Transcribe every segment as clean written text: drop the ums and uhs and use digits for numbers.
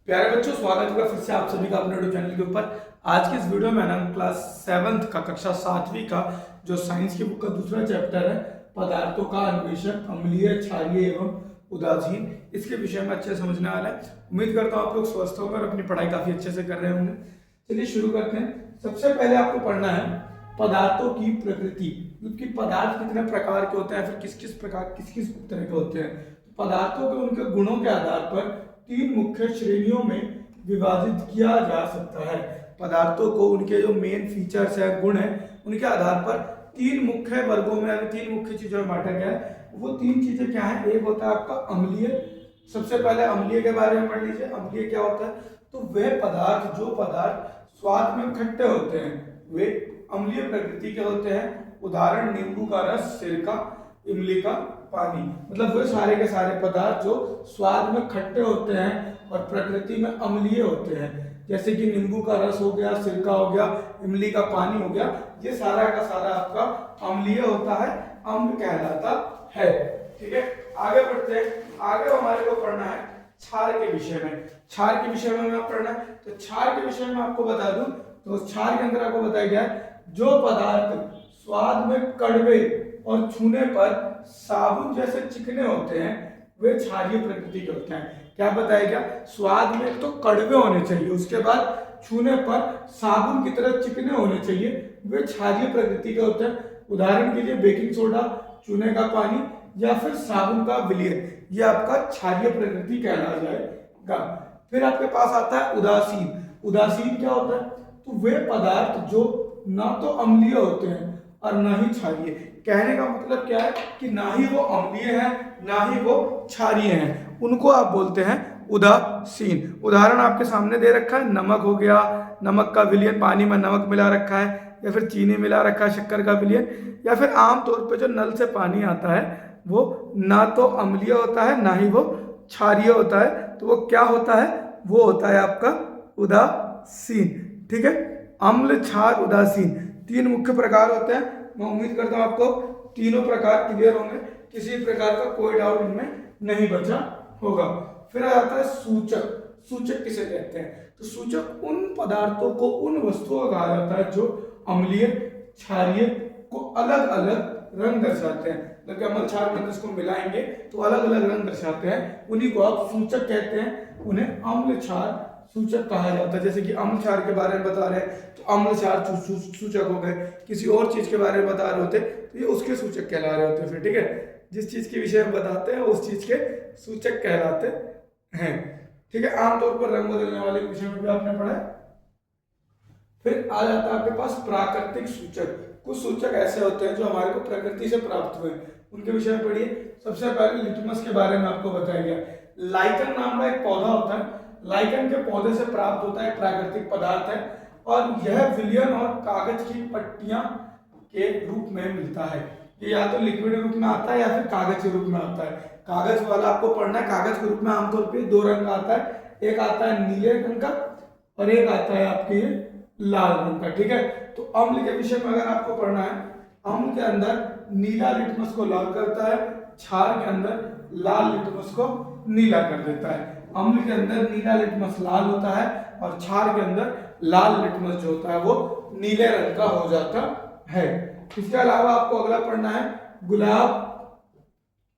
प्यारे बच्चों, स्वागत है फिर से आप सभी का अपने यूट्यूब चैनल के ऊपर। आज की इस वीडियो में हम क्लास 7th का कक्षा 7वीं का जो साइंस की बुक का दूसरा चैप्टर है पदार्थों का अन्वेषण, अम्लीय, क्षारीय एवं उदासीन, इसके विषय में अच्छे से समझने वाला है। उम्मीद करता हूँ आप लोग स्वस्थ होंगे और अपनी पढ़ाई काफी अच्छे से कर रहे होंगे। चलिए शुरू करते हैं। सबसे पहले आपको पढ़ना है पदार्थों की प्रकृति, क्योंकि पदार्थ कितने प्रकार के होते हैं, फिर किस किस तरह के होते हैं। पदार्थों के उनके गुणों के आधार पर तीन मुख्य श्रेणियों में विभाजित किया जा सकता है। पदार्थों को उनके जो मेन फीचर्स है, गुण है, उनके आधार पर तीन मुख्य वर्गों में, तीन मुख्य चीजों में बांटा गया है। वो तीन चीजें क्या है? एक होता है आपका अम्लीय। सबसे पहले अम्लीय के बारे में पढ़ लीजिए। अम्लीय क्या होता है? तो वे पदार्थ जो पदार्थ स्वाद में खट्टे होते हैं वे अम्लीय प्रकृति के होते हैं। उदाहरण नींबू का रस, सिरका, इमली का पानी। मतलब वे सारे के सारे पदार्थ जो स्वाद में खट्टे होते हैं और प्रकृति में अम्लीय होते हैं, जैसे कि नींबू का रस हो गया, सिरका हो गया, इमली का पानी हो गया, ये सारा का सारा आपका अम्लीय होता है, अम्ल कहलाता है। ठीक है, आगे बढ़ते हैं। आगे हमारे को पढ़ना है क्षार के विषय में। क्षार के विषय में हमें पढ़ना है, तो क्षार के विषय में आपको बता दूं तो क्षार के अंदर आपको बताया गया है जो पदार्थ स्वाद में कड़वे और छूने पर साबुन जैसे चिकने होते हैं वे क्षारीय प्रकृति के होते हैं। क्या बताया गया? स्वाद में तो कड़वे होने चाहिए, उसके बाद छूने पर साबुन की तरह चिकने होने चाहिए, वे क्षारीय प्रकृति के होते हैं। उदाहरण के लिए बेकिंग सोडा, चूने का पानी या फिर साबुन का विलयन, ये आपका क्षारीय प्रकृति कहलाया जाएगा। फिर आपके पास आता है उदासीन। उदासीन क्या होता है? तो वे पदार्थ जो ना तो अम्लीय होते हैं और ना ही क्षारीय। कहने का मतलब क्या है कि ना ही वो अम्लीय है ना ही वो क्षारीय हैं, उनको आप बोलते हैं उदासीन। उदाहरण आपके सामने दे रखा है, नमक हो गया, नमक का विलयन, पानी में नमक मिला रखा है या फिर चीनी मिला रखा है, शक्कर का विलयन, या फिर आमतौर पे जो नल से पानी आता है वो ना तो अम्लीय होता है ना ही वो क्षारीय होता है, तो वो क्या होता है? वो होता है आपका उदासीन। ठीक है, अम्ल, क्षार, उदासीन, तीन मुख्य प्रकार होते हैं। मैं उम्मीद करता हूं आपको तीनों प्रकार क्लियर होंगे, किसी प्रकार का कोई डाउट इनमें नहीं बचा होगा। फिर आ जाता है सूचक। सूचक किसे कहते हैं? तो सूचक उन पदार्थों को, उन वस्तुओं को कहा जाता है जो अम्लीय, क्षारीय को अलग अलग रंग दर्शाते हैं। जबकि अम्ल, क्षार में इसको मिलाएंगे तो अलग अलग रंग दर्शाते हैं, उन्हीं को आप सूचक कहते हैं। उन्हें अम्ल, क्षार सूचक कहा जाता है। जैसे कि अम्ल क्षार के बारे में बता रहे हैं तो अम्ल क्षार सूचक हो गए, किसी और चीज के बारे में बता रहे होते तो ये उसके सूचक कहला रहे होते। फिर ठीक है, जिस चीज के विषय में बताते हैं उस चीज के सूचक कहलाते हैं। ठीक है, आमतौर पर रंग बदलने वाले विषय में भी आपने पढ़ा है। फिर आ जाता है आपके पास प्राकृतिक सूचक। कुछ सूचक ऐसे होते हैं जो हमारे को प्रकृति से प्राप्त हुए, उनके विषय में पढ़िए। सबसे पहले लिटमस के बारे में आपको बताया गया। लाइकन नाम का एक पौधा होता है, लाइकन के पौधे से प्राप्त होता है, प्राकृतिक पदार्थ है, और यह विलयन और कागज की पट्टियां के रूप में मिलता है। ये या तो लिक्विड रूप में आता है या फिर कागज के रूप में आता है। कागज वाला आपको पढ़ना है। कागज के रूप में आमतौर पर दो रंग का आता है, एक आता है नीले रंग का और एक आता है आपके लाल रंग का। ठीक है, तो अम्ल के विषय में अगर आपको पढ़ना है, अम्ल के अंदर नीला लिटमस को लाल करता है, क्षार के अंदर लाल लिटमस को नीला कर देता है। अम्ल के अंदर नीला लिटमस लाल होता है और क्षार के अंदर लाल लिटमस जो होता है वो नीले रंग का हो जाता है। इसके अलावा आपको अगला पढ़ना है गुलाब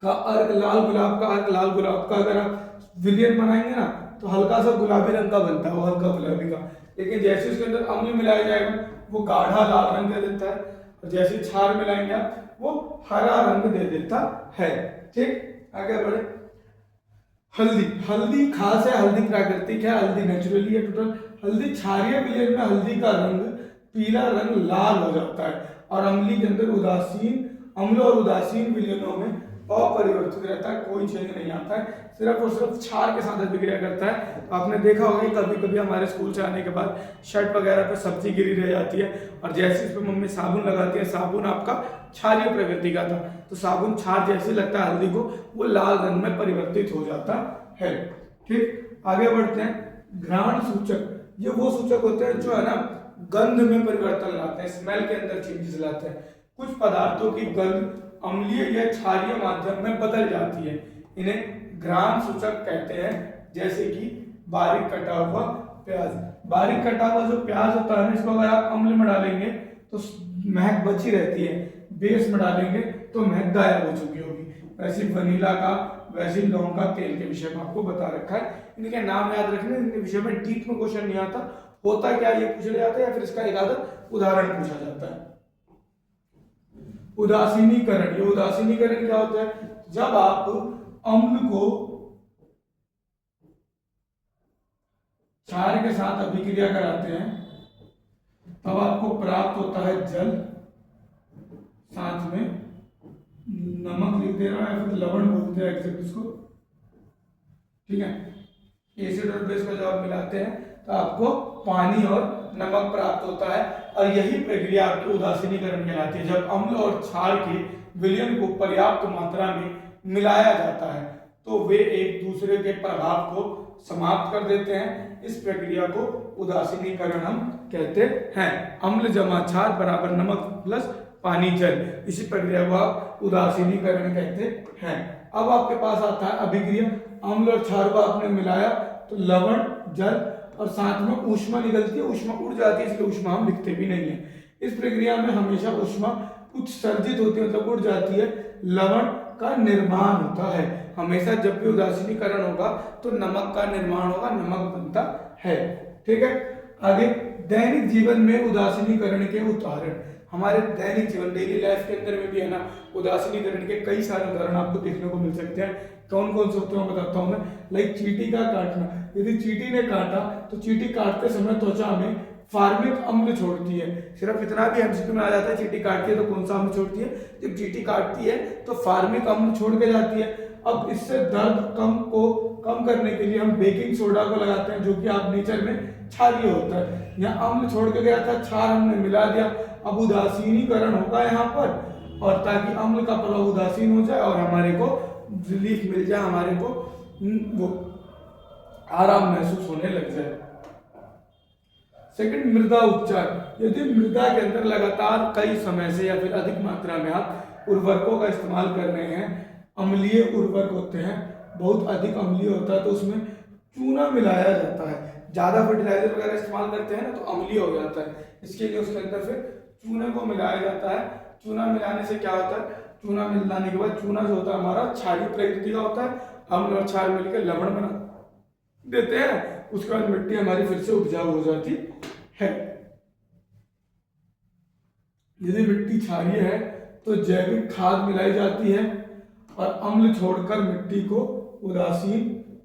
का अर्क, लाल गुलाब का अर्क। लाल गुलाब का अगर आप विलयन बनाएंगे ना तो हल्का सा गुलाबी रंग का बनता है, वो हल्का गुलाबी का, लेकिन जैसे उसके अंदर अम्ल मिलाया जाएगा वो गाढ़ा लाल रंग दे देता है, और जैसे क्षार मिलाएंगे आप वो हरा रंग दे देता है। ठीक, आगे बढ़े। हल्दी। हल्दी खास है, हल्दी प्राकृतिक है, हल्दी नेचुरली है टोटल। हल्दी क्षारीय विलयन में हल्दी का रंग पीला रंग लाल हो जाता है, और अम्ली के अंदर उदासीन, अम्ल और उदासीन विलयनों में अपरिवर्तित रहता है, कोई चेंज नहीं आता है, सिर्फ और सिर्फ क्षार के साथ अभिक्रिया करता है। तो आपने देखा होगा कि कभी कभी हमारे स्कूल से आने के बाद शर्ट वगैरह पे सब्जी गिरी रह जाती है, और जैसे इस पर मम्मी साबुन लगाती है, साबुन आपका क्षारीय प्रकृति का था, तो साबुन क्षार जैसे लगता है हल्दी को, वो लाल रंग में परिवर्तित हो जाता है। ठीक, आगे बढ़ते हैं। घ्राण सूचक। ये वो सूचक होते हैं जो है ना गंध में परिवर्तन लाते हैं, स्मेल के अंदर चेंजेस लाते हैं। कुछ पदार्थों की गंध अम्लीय या क्षारीय माध्यम में बदल जाती है, इन्हें घ्राण सूचक कहते हैं। जैसे कि बारीक कटा हुआ प्याज। बारीक कटा हुआ जो प्याज होता है ना, इसको अगर आप अम्ल में डालेंगे तो महक बची रहती है, बेस में डालेंगे तो महक गायब हो चुकी होगी। वैसे वनीला का, वैसे लौंग का तेल के विषय में आपको बता रखा है। इनके नाम याद रखने, इनके विषय में डीप में क्वेश्चन नहीं आता, होता क्या ये पूछा जाता है या फिर इसका एक आधा उदाहरण पूछा जाता है। उदासीनीकरण, ये उदासीनीकरण क्या होता है? जब आप अम्ल को क्षार के साथ अभिक्रिया कराते हैं तब आपको प्राप्त होता है जल, साथ में नमक लिख दे रहा है या फिर लवण बोलते हैं एग्जैक्ट इसको, ठीक है। एसिड और बेस को जब आप मिलाते हैं तो आपको पानी और नमक प्राप्त होता है, और यही प्रक्रिया आपकी उदासीनीकरण कहलाती है। जब अम्ल और क्षार के विलयन को पर्याप्त मात्रा में मिलाया जाता है तो वे एक दूसरे के प्रभाव को समाप्त कर देते हैं। इस प्रक्रिया को उदासीनीकरण हम कहते हैं। अम्ल जमा क्षार बराबर नमक प्लस पानी जल, इसी प्रक्रिया को आप उदासीनीकरण कहते हैं। अब आपके पास आता है अभिक्रिया। अम्ल और क्षार को आपने मिलाया तो लवण, जल और साथ में ऊष्मा निकलती है, ऊष्मा उड़ जाती है, इसलिए ऊष्मा हम लिखते भी नहीं है। इस प्रक्रिया में हमेशा ऊष्मा उत्सर्जित होती है, मतलब उड़ जाती है, लवण का निर्माण होता है। हमेशा जब भी उदासीनीकरण होगा तो नमक का निर्माण होगा, नमक बनता है, ठीक है। आगे दैनिक जीवन में उदासीनीकरण के उदाहरण, हमारे दैनिक जीवन डेली लाइफ के अंदर में भी है ना, उदासीनीकरण के कई सारे उदाहरण आपको देखने को मिल सकते हैं। कौन कौन से होते हैं बताता हूं मैं। लाइक चींटी का काटना, यदि चींटी ने काटा तो चींटी काटते समय त्वचा में फार्मिक अम्ल छोड़ती है। सिर्फ इतना भी एमसीक्यू में आ जाता है, चींटी काटती है तो कौन सा अम्ल छोड़ती है? जब चींटी काटती है तो फार्मिक अम्ल छोड़ के जाती है। अब इससे दर्द कम करने के लिए हम बेकिंग सोडा को लगाते हैं, जो कि आप नेचर में क्षारीय होता है। यहाँ अम्ल छोड़ के गया था, क्षार हमने मिला दिया, अब उदासीनीकरण होगा यहाँ पर, और ताकि अम्ल का प्रभाव उदासीन हो जाए और हमारे को रिलीफ मिल जाए, हमारे को वो आराम महसूस होने लग जाए। सेकंड, मृदा उपचार। यदि मृदा के अंदर लगातार कई समय से या फिर अधिक मात्रा में आप उर्वरकों का इस्तेमाल कर रहे हैं, अम्लीय उर्वरक होते हैं, बहुत अधिक अम्लीय होता है तो उसमें चूना मिलाया जाता है। ज्यादा फर्टिलाइजर वगैरह इस्तेमाल करते हैं ना तो अम्लीय हो जाता है, इसके लिए उसके अंदर फिर चूने को मिलाया जाता है। चूना मिलाने से क्या होता है? चूना मिलाने के बाद चूना जो होता है हमारा क्षारीय प्रकृति का होता है, अम्ल और क्षार मिलकर लवण बना देते हैं, उसके बाद मिट्टी हमारी फिर से उपजाऊ हो जाती है। यदि मिट्टी क्षारीय है तो जैविक खाद मिलाई जाती है और अम्ल छोड़कर मिट्टी को उदासीन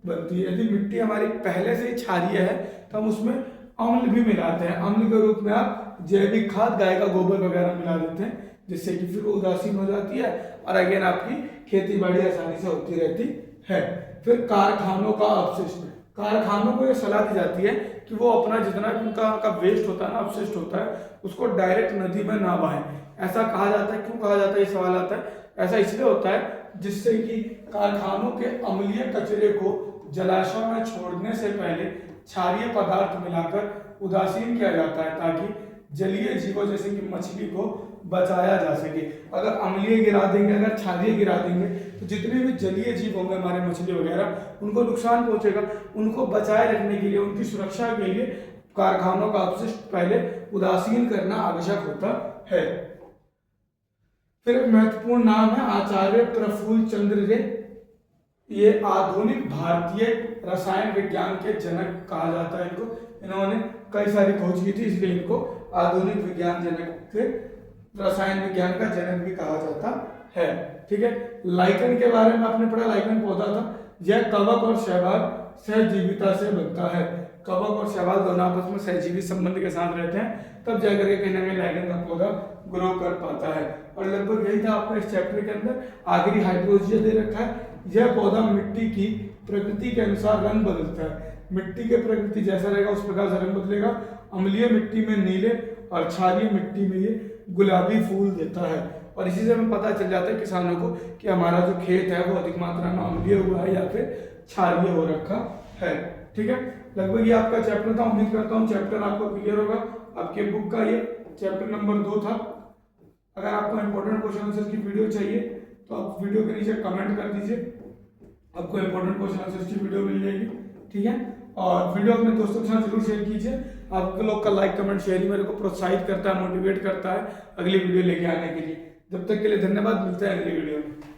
बनती है। यदि मिट्टी हमारी पहले से ही क्षारीय है तो हम उसमें अम्ल भी मिलाते हैं। अम्ल के रूप में आप जैविक खाद, गाय का गोबर वगैरह मिला देते हैं, जिससे कि फिर उदासीन हो जाती है और अगेन आपकी खेती बाड़ी आसानी से होती रहती है। फिर कारखानों का अपशिष्ट, कारखानों को ये सलाह दी जाती है कि वो अपना जितना भी उनका वेस्ट होता है ना, अपशिष्ट होता है, उसको डायरेक्ट नदी में ना बहाएं। ऐसा कहा जाता है, क्यों कहा जाता है, ये सवाल आता है। ऐसा इसलिए होता है जिससे कि कारखानों के अम्लीय कचरे को जलाशय में छोड़ने से पहले क्षारीय पदार्थ मिलाकर उदासीन किया जाता है, ताकि जलीय जीवों जैसे कि मछली को बचाया जा सके। अगर अम्लीय गिरा देंगे, अगर क्षारीय गिरा देंगे तो जितने भी जलीय जीव होंगे हमारे, मछली वगैरह, उनको नुकसान पहुंचेगा। उनको बचाए रखने के लिए, उनकी सुरक्षा के लिए कारखानों का अपशिष्ट पहले उदासीन करना आवश्यक होता है। फिर एक महत्वपूर्ण नाम है आचार्य प्रफुल्ल चंद्र रे। ये आधुनिक भारतीय रसायन विज्ञान के जनक कहा जाता है इनको। इन्होंने कई सारी खोज की थी, इसलिए इनको आधुनिक विज्ञान जनक के, रसायन विज्ञान का जनक भी कहा जाता है, ठीक है। लाइकन के बारे में आपने पढ़ा, लाइकन पौधा था, यह कवक और शैवाल सहजीविता से बनता है। कवक और शैवाल दोनों आपस में सहजीवी संबंध के साथ रहते हैं, तब जाकर के कहीं ना कहीं लाइकन का पौधा ग्रो कर पाता है। और लगभग यही था आपका इस चैप्टर के अंदर। आखिरी हाइड्रोजिया दे रखा है। यह पौधा मिट्टी की प्रकृति के अनुसार रंग बदलता है। मिट्टी के प्रकृति जैसा रहेगा उस प्रकार से रंग बदलेगा। अम्लीय मिट्टी में नीले और क्षारीय मिट्टी में ये गुलाबी फूल देता है। और इसी से हमें पता चल जाता है किसानों को कि हमारा जो खेत है वो अधिक मात्रा में अम्लीय हुआ है या फिर क्षारीय हो रखा है, ठीक है। लगभग ये आपका चैप्टर था। उम्मीद करता हूँ चैप्टर आपको क्लियर होगा। आपके बुक का ये चैप्टर नंबर 2 था। अगर आपको इंपॉर्टेंट क्वेश्चन आंसर की वीडियो चाहिए तो आप वीडियो के नीचे कमेंट कर दीजिए, आपको इंपॉर्टेंट क्वेश्चन आंसर की वीडियो मिल जाएगी, ठीक है। और वीडियो अपने दोस्तों के साथ जरूर शेयर कीजिए। आप लोग का लाइक कमेंट शेयर ही मेरे को प्रोत्साहित करता है, मोटिवेट करता है अगली वीडियो लेके आने के लिए। जब तक के लिए धन्यवाद, मिलते हैं अगली वीडियो में।